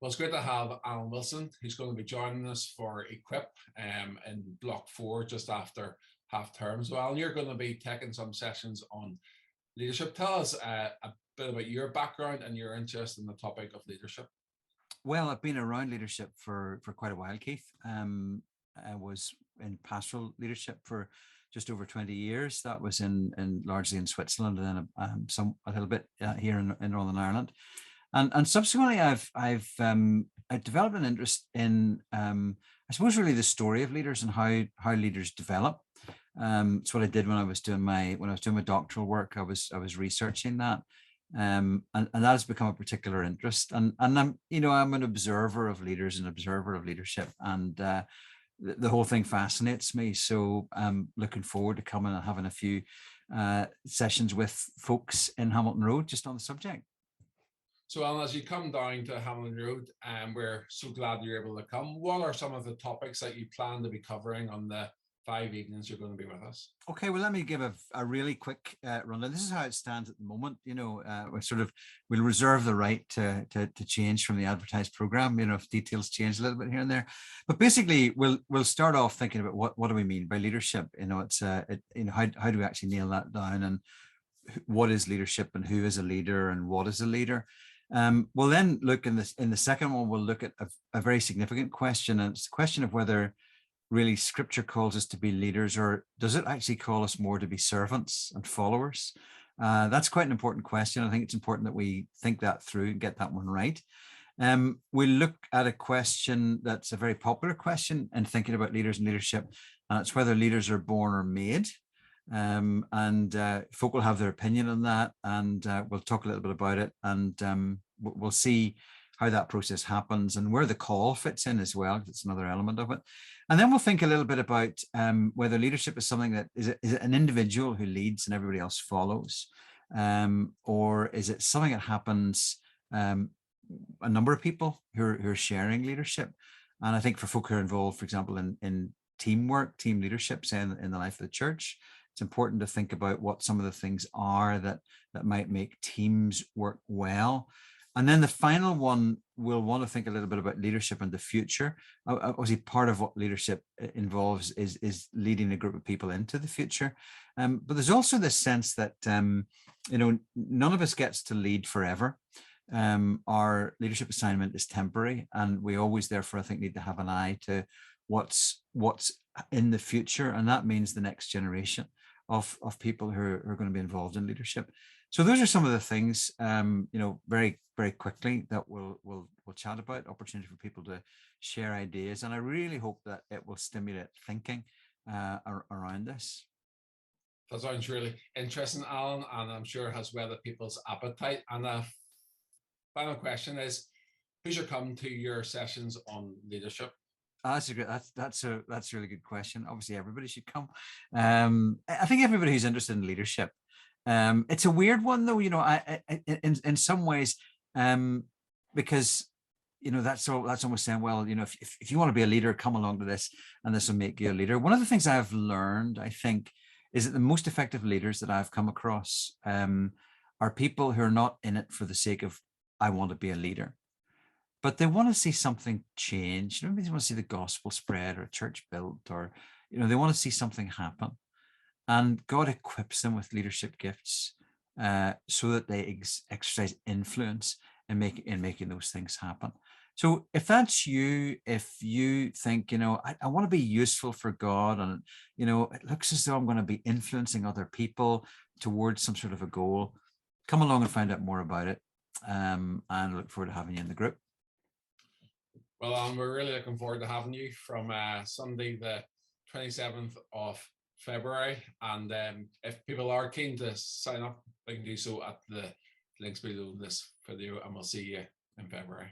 Well, it's great to have Alan Wilson, who's going to be joining us for Equip in Block 4 just after half term. So, Alan, you're going to be taking some sessions on leadership. Tell us a bit about your background and your interest in the topic of leadership. Well, I've been around leadership for quite a while, Keith. I was in pastoral leadership for just over 20 years. That was in largely in Switzerland, and then a little bit here in Northern Ireland. And subsequently, I developed an interest in, I suppose, really the story of leaders and how leaders develop. It's what I did when I was doing my doctoral work. I was researching that, and that has become a particular interest. And I'm an observer of leaders, an observer of leadership, and the whole thing fascinates me. So I'm looking forward to coming and having a few sessions with folks in Hamilton Road just on the subject. So, Alan, as you come down to Hamilton Road, we're so glad you're able to come. What are some of the topics that you plan to be covering on the 5 evenings you're going to be with us? Okay, well, let me give a really quick rundown. This is how it stands at the moment. We'll reserve the right to change from the advertised program. If details change a little bit here and there, but basically, we'll start off thinking about what do we mean by leadership. It's how do we actually nail that down, and what is leadership, and who is a leader, and what is a leader. We'll then look in the second one. We'll look at a very significant question, and it's the question of whether really Scripture calls us to be leaders, or does it actually call us more to be servants and followers? That's quite an important question. I think it's important that we think that through and get that one right. We'll look at a question that's a very popular question in thinking about leaders and leadership, and it's whether leaders are born or made. Folk will have their opinion on that, and we'll talk a little bit about it, and we'll see how that process happens and where the call fits in as well, because it's another element of it. And then we'll think a little bit about whether leadership is something that is it an individual who leads and everybody else follows, or is it something that happens a number of people who are sharing leadership. And I think for folk who are involved, for example, in teamwork, team leadership, say in the life of the church, it's important to think about what some of the things are that might make teams work well. And then the final one, we'll want to think a little bit about leadership and the future. Obviously, part of what leadership involves is leading a group of people into the future. But there's also this sense that, none of us gets to lead forever. Our leadership assignment is temporary, and we always, therefore, I think, need to have an eye to what's in the future. And that means the next generation of people who are going to be involved in leadership. So those are some of the things, very, very quickly that we'll chat about. Opportunity for people to share ideas, and I really hope that it will stimulate thinking around this. That sounds really interesting, Alan, and I'm sure has whetted people's appetite. And the final question is, who should come to your sessions on leadership? That's a really good question. Obviously, everybody should come. I think everybody who's interested in leadership. It's a weird one, though. In some ways, because that's almost saying, well, if you want to be a leader, come along to this, and this will make you a leader. One of the things I've learned, I think, is that the most effective leaders that I've come across are people who are not in it for the sake of I want to be a leader, but they want to see something change. Maybe they want to see the gospel spread or a church built, or they want to see something happen. And God equips them with leadership gifts so that they exercise influence in making those things happen. So if that's you, if you think, I want to be useful for God, and, it looks as though I'm going to be influencing other people towards some sort of a goal, come along and find out more about it. And I look forward to having you in the group. Well, we're really looking forward to having you from Sunday, the 27th of February. And if people are keen to sign up, they can do so at the links below this video, and we'll see you in February.